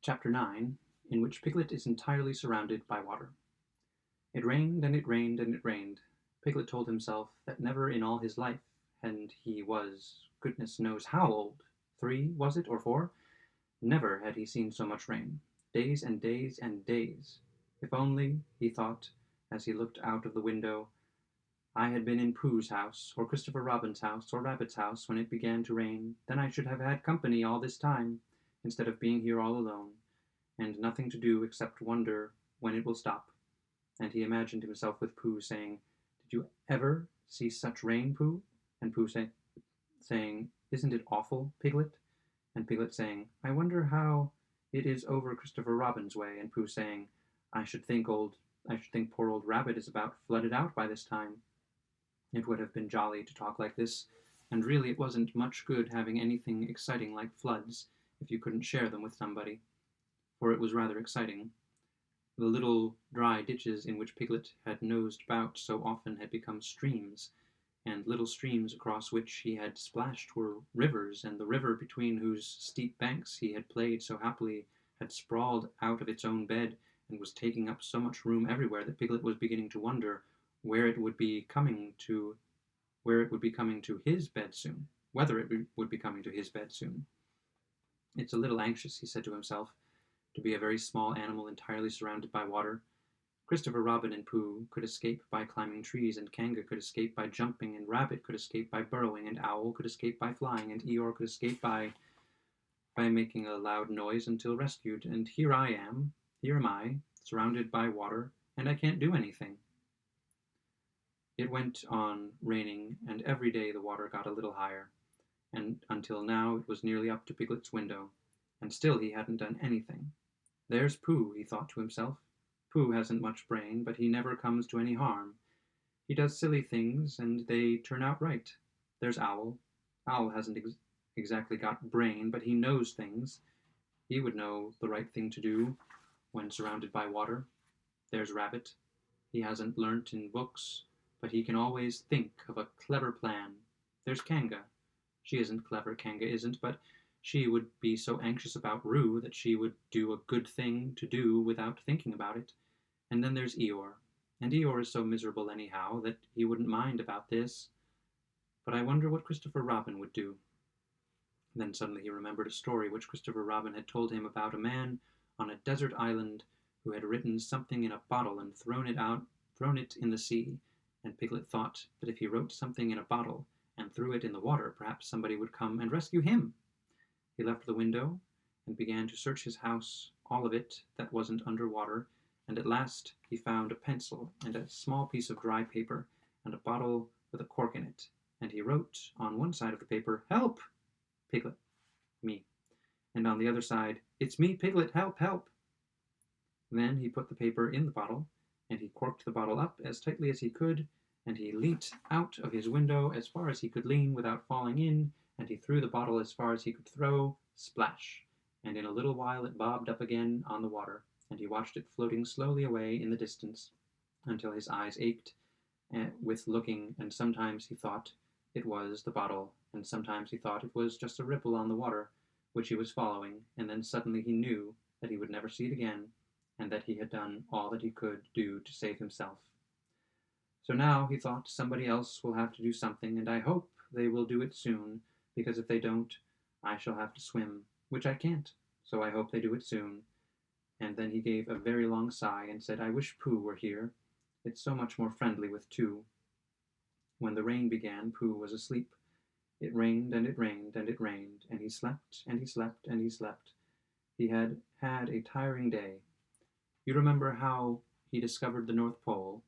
Chapter 9, in which Piglet is entirely surrounded by water. It rained, and it rained, and it rained. Piglet told himself that never in all his life, and he was goodness knows how old, 3, was it, or 4? Never had he seen so much rain. Days and days and days. If only, he thought, as he looked out of the window, I had been in Pooh's house, or Christopher Robin's house, or Rabbit's house when it began to rain, then I should have had company all this time, instead of being here all alone, and nothing to do except wonder when it will stop. And he imagined himself with Pooh saying, Did you ever see such rain, Pooh? And Pooh saying, Isn't it awful, Piglet? And Piglet saying, I wonder how it is over Christopher Robin's way, and Pooh saying, I should think poor old Rabbit is about flooded out by this time. It would have been jolly to talk like this, and really it wasn't much good having anything exciting like floods if you couldn't share them with somebody, for it was rather exciting. The little dry ditches in which Piglet had nosed about so often had become streams, and little streams across which he had splashed were rivers, and the river between whose steep banks he had played so happily had sprawled out of its own bed and was taking up so much room everywhere that Piglet was beginning to wonder where it would be coming to his bed soon, whether it would be coming to his bed soon. It's a little anxious, he said to himself, to be a very small animal entirely surrounded by water. Christopher Robin and Pooh could escape by climbing trees, and Kanga could escape by jumping, and Rabbit could escape by burrowing, and Owl could escape by flying, and Eeyore could escape by making a loud noise until rescued, and here am I, surrounded by water, and I can't do anything. It went on raining, and every day the water got a little higher, and until now it was nearly up to Piglet's window, and still he hadn't done anything. There's Pooh, he thought to himself. Pooh hasn't much brain, but he never comes to any harm. He does silly things, and they turn out right. There's Owl. Owl hasn't exactly got brain, but he knows things. He would know the right thing to do when surrounded by water. There's Rabbit. He hasn't learnt in books, but he can always think of a clever plan. There's Kanga. She isn't clever, Kanga isn't, but she would be so anxious about Roo that she would do a good thing to do without thinking about it. And then there's Eeyore. And Eeyore is so miserable anyhow that he wouldn't mind about this. But I wonder what Christopher Robin would do. Then suddenly he remembered a story which Christopher Robin had told him about a man on a desert island who had written something in a bottle and thrown it in the sea. And Piglet thought that if he wrote something in a bottle and threw it in the water, perhaps somebody would come and rescue him. He left the window and began to search his house, all of it that wasn't under water, and at last he found a pencil and a small piece of dry paper and a bottle with a cork in it, and he wrote on one side of the paper, Help! Piglet, me, and on the other side, It's me, Piglet, help, help! Then he put the paper in the bottle, and he corked the bottle up as tightly as he could, and he leant out of his window as far as he could lean without falling in, and he threw the bottle as far as he could throw, splash, and in a little while it bobbed up again on the water, and he watched it floating slowly away in the distance, until his eyes ached with looking, and sometimes he thought it was the bottle, and sometimes he thought it was just a ripple on the water, which he was following, and then suddenly he knew that he would never see it again, and that he had done all that he could do to save himself. So now, he thought, somebody else will have to do something, and I hope they will do it soon, because if they don't, I shall have to swim, which I can't, so I hope they do it soon. And then he gave a very long sigh and said, I wish Pooh were here. It's so much more friendly with two. When the rain began, Pooh was asleep. It rained, and it rained, and it rained, and he slept, and he slept, and he slept. He had had a tiring day. You remember how he discovered the North Pole?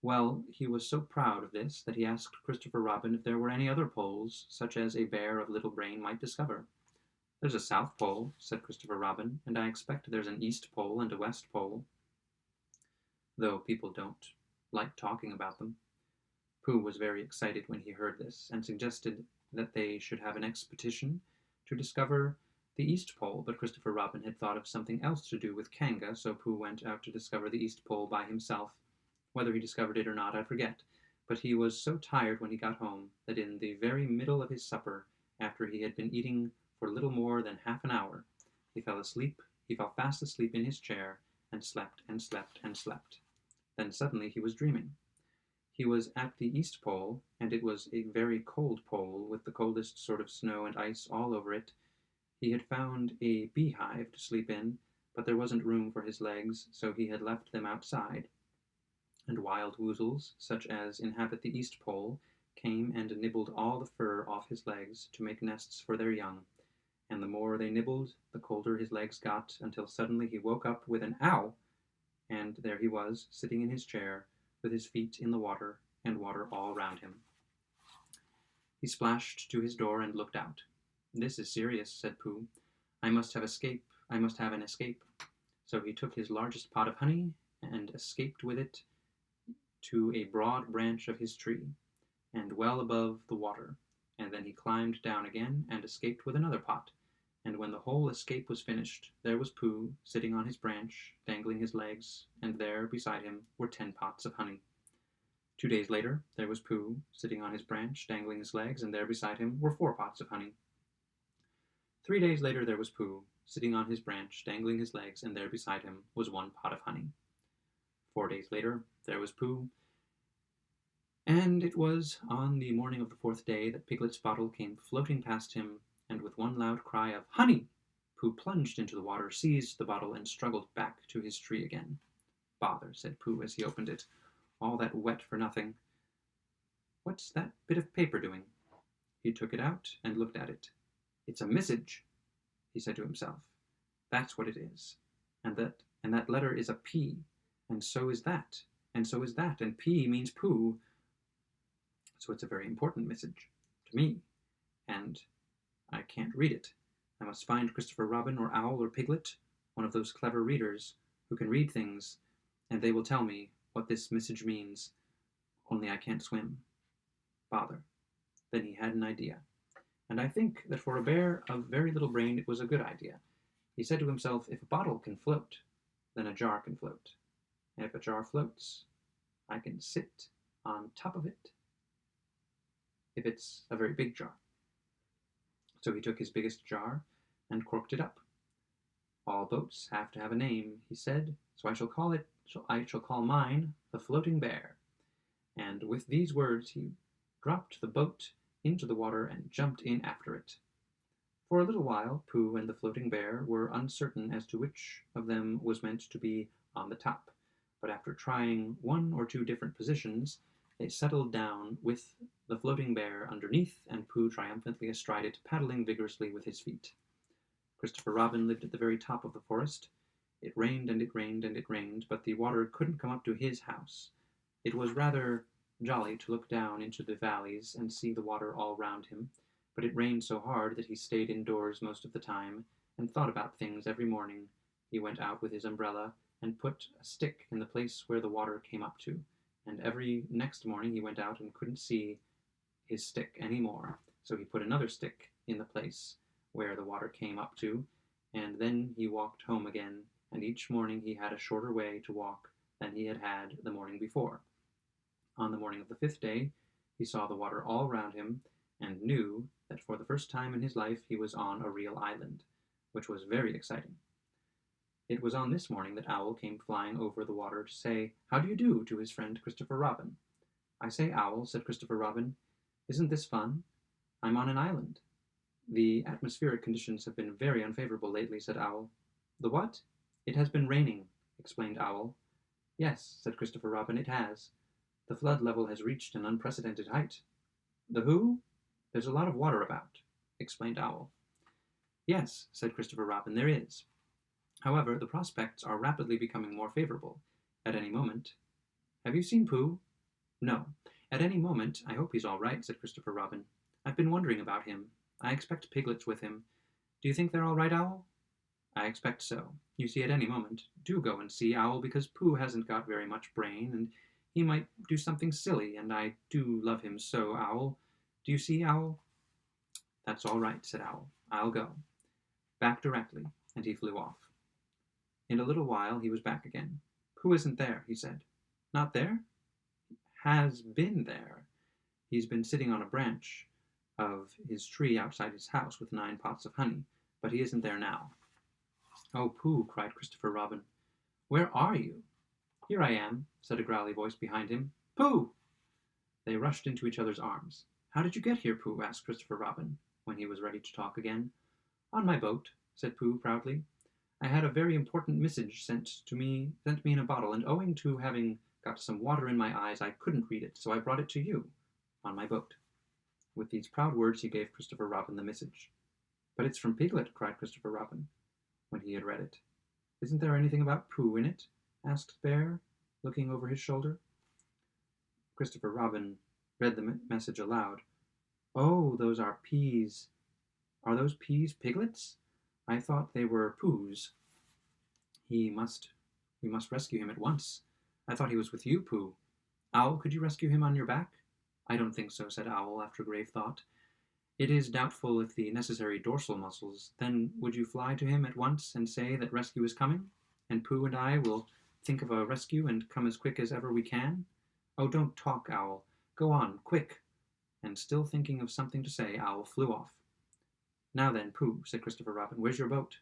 Well, he was so proud of this that he asked Christopher Robin if there were any other poles, such as a bear of little brain might discover. There's a South Pole, said Christopher Robin, and I expect there's an East Pole and a West Pole, though people don't like talking about them. Pooh was very excited when he heard this, and suggested that they should have an expedition to discover the East Pole, but Christopher Robin had thought of something else to do with Kanga, so Pooh went out to discover the East Pole by himself. Whether he discovered it or not, I forget, but he was so tired when he got home that in the very middle of his supper, after he had been eating for little more than half an hour, he fell asleep he fell fast asleep in his chair, and slept and slept and slept. Then suddenly he was dreaming. He was at the East Pole, and it was a very cold pole, with the coldest sort of snow and ice all over it. He had found a beehive to sleep in, but there wasn't room for his legs, so he had left them outside. And wild woozles, such as inhabit the East Pole, came and nibbled all the fur off his legs to make nests for their young, and the more they nibbled, the colder his legs got, until suddenly he woke up with an "ow!" and there he was, sitting in his chair, with his feet in the water, and water all round him. He splashed to his door and looked out. "This is serious," said Pooh. I must have an escape." So he took his largest pot of honey, and escaped with it to a broad branch of his tree, and well above the water, and then he climbed down again, and escaped with another pot, and when the whole escape was finished, there was Pooh, sitting on his branch, dangling his legs, and there, beside him, were 10 pots of honey. 2 days later, there was Pooh, sitting on his branch, dangling his legs, and there beside him were 4 pots of honey. 3 days later, there was Pooh, sitting on his branch, dangling his legs, and there beside him was 1 pot of honey. 4 days later, there was Pooh, and it was on the morning of the 4th day that Piglet's bottle came floating past him, and with one loud cry of "Honey!" Pooh plunged into the water, seized the bottle, and struggled back to his tree again. "Bother," said Pooh as he opened it. "All that wet for nothing. What's that bit of paper doing?" He took it out and looked at it. "It's a message," he said to himself. "That's what it is. And that letter is a P, and so is that, and so is that, and P means Pooh. So it's a very important message to me, and I can't read it. I must find Christopher Robin or Owl or Piglet, one of those clever readers who can read things, and they will tell me what this message means, only I can't swim. Bother." Then he had an idea, and I think that for a bear of very little brain it was a good idea. He said to himself, "If a bottle can float, then a jar can float, and if a jar floats, I can sit on top of it if it's a very big jar." So he took his biggest jar and corked it up. "All boats have to have a name," he said, "so I shall call mine the Floating Bear." And with these words he dropped the boat into the water and jumped in after it. For a little while Pooh and the Floating Bear were uncertain as to which of them was meant to be on the top, but after trying 1 or 2 different positions, they settled down with the Floating Bear underneath, and Pooh triumphantly astride it, paddling vigorously with his feet. Christopher Robin lived at the very top of the forest. It rained and it rained and it rained, but the water couldn't come up to his house. It was rather jolly to look down into the valleys and see the water all round him, but it rained so hard that he stayed indoors most of the time and thought about things every morning. He went out with his umbrella and put a stick in the place where the water came up to, and every next morning he went out and couldn't see his stick any more, so he put another stick in the place where the water came up to, and then he walked home again, and each morning he had a shorter way to walk than he had had the morning before. On the morning of the 5th day, he saw the water all round him, and knew that for the first time in his life he was on a real island, which was very exciting. It was on this morning that Owl came flying over the water to say "How do you do" to his friend Christopher Robin. "I say, Owl," said Christopher Robin, "isn't this fun? I'm on an island." "The atmospheric conditions have been very unfavorable lately," said Owl. "The what?" "It has been raining," explained Owl. "Yes," said Christopher Robin, "it has. The flood level has reached an unprecedented height." "The who?" "There's a lot of water about," explained Owl. "Yes," said Christopher Robin, "there is. However, the prospects are rapidly becoming more favorable. At any moment—" "Have you seen Pooh?" "No. At any moment. I hope he's all right," said Christopher Robin. "I've been wondering about him. I expect Piglet's with him. Do you think they're all right, Owl?" "I expect so. You see, at any moment. Do go and see, Owl, because Pooh hasn't got very much brain, and he might do something silly, and I do love him so, Owl. Do you see, Owl?" "That's all right," said Owl. "I'll go. Back directly," and he flew off. In a little while he was back again. "Pooh isn't there," he said. "Not there?" "Has been there. He's been sitting on a branch of his tree outside his house with 9 pots of honey, but he isn't there now." "Oh, Pooh!" cried Christopher Robin. "Where are you?" "Here I am," said a growly voice behind him. "Pooh!" They rushed into each other's arms. "How did you get here, Pooh?" asked Christopher Robin, when he was ready to talk again. "On my boat," said Pooh proudly. "I had a very important message sent me in a bottle, and owing to having got some water in my eyes, I couldn't read it, so I brought it to you, on my boat." With these proud words he gave Christopher Robin the message. "But it's from Piglet," cried Christopher Robin, when he had read it. "Isn't there anything about Pooh in it?" asked Bear, looking over his shoulder. Christopher Robin read the message aloud. "Oh, those are peas. Are those peas Piglet's? I thought they were Pooh's. We must rescue him at once. I thought he was with you, Pooh. Owl, could you rescue him on your back?" "I don't think so," said Owl, after grave thought. "It is doubtful if the necessary dorsal muscles. Then would you fly to him at once and say that rescue is coming? And Pooh and I will think of a rescue and come as quick as ever we can? Oh, don't talk, Owl. Go on, quick." And still thinking of something to say, Owl flew off. "Now then, Pooh," said Christopher Robin, "where's your boat?"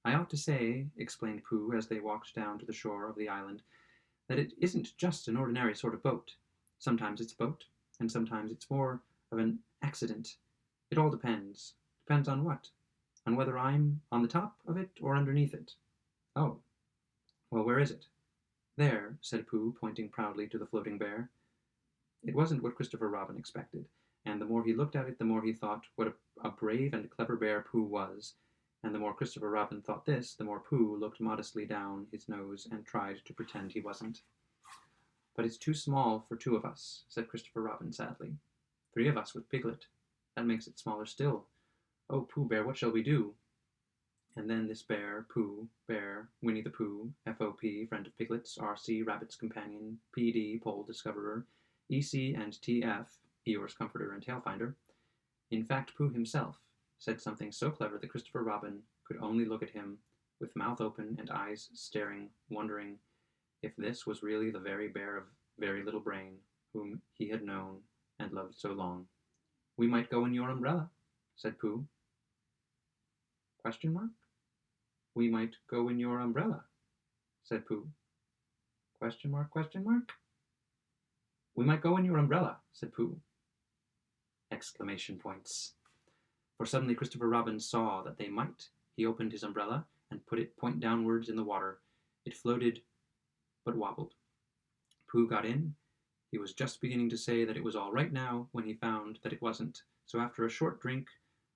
"I ought to say," explained Pooh as they walked down to the shore of the island, "that it isn't just an ordinary sort of boat. Sometimes it's a boat, and sometimes it's more of an accident. It all depends. Depends on what? On whether I'm on the top of it or underneath it." "Oh. Well, where is it?" "There," said Pooh, pointing proudly to the floating bear. It wasn't what Christopher Robin expected, and the more he looked at it, the more he thought what a brave and clever bear Pooh was, and the more Christopher Robin thought this, the more Pooh looked modestly down his nose and tried to pretend he wasn't. "But it's too small for 2 of us," said Christopher Robin sadly. 3 of us with Piglet. That makes it smaller still. Oh, Pooh Bear, what shall we do?" And then this bear, Pooh, Bear, Winnie the Pooh, FOP, friend of Piglet's, RC, Rabbit's companion, PD, pole discoverer, EC and TF, Eeyore's comforter and tail finder, in fact Pooh himself, said something so clever that Christopher Robin could only look at him with mouth open and eyes staring, wondering if this was really the very bear of very little brain whom he had known and loved so long. "We might go in your umbrella," said Pooh. Question mark? "We might go in your umbrella," said Pooh. Question mark, question mark? "We might go in your umbrella," said Pooh. Exclamation points. For suddenly Christopher Robin saw that they might. He opened his umbrella and put it point downwards in the water. It floated, but wobbled. Pooh got in. He was just beginning to say that it was all right now when he found that it wasn't. So after a short drink,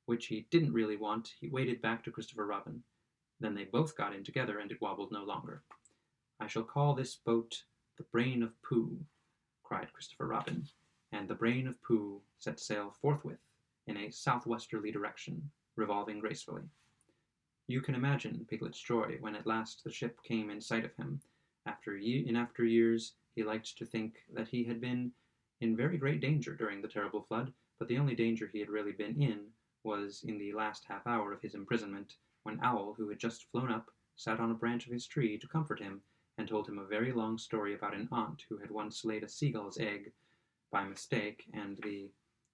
which he didn't really want, he waded back to Christopher Robin. Then they both got in together, and it wobbled no longer. "I shall call this boat the Brain of Pooh," cried Christopher Robin, and the Brain of Pooh set sail forthwith in a southwesterly direction, revolving gracefully. You can imagine Piglet's joy when at last the ship came in sight of him. After years, he liked to think that he had been in very great danger during the terrible flood, but the only danger he had really been in was in the last half hour of his imprisonment, when Owl, who had just flown up, sat on a branch of his tree to comfort him, and told him a very long story about an aunt who had once laid a seagull's egg by mistake, and the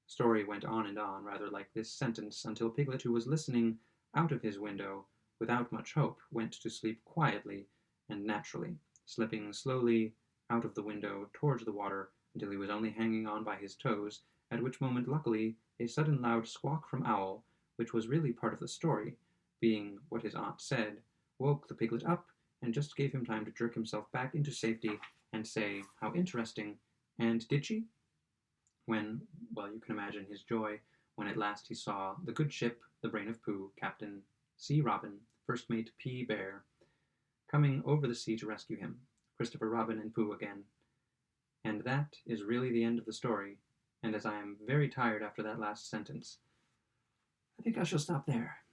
story went on, rather like this sentence, until Piglet, who was listening out of his window without much hope, went to sleep quietly and naturally, slipping slowly out of the window towards the water until he was only hanging on by his toes, at which moment, luckily, a sudden loud squawk from Owl, which was really part of the story, being what his aunt said, woke the Piglet up and just gave him time to jerk himself back into safety and say, "How interesting, and did she?" When, well, you can imagine his joy when at last he saw the good ship, the Brain of Pooh, Captain C. Robin, First Mate P. Bear, coming over the sea to rescue him, Christopher Robin and Pooh again. And that is really the end of the story, and as I am very tired after that last sentence, I think I shall stop there.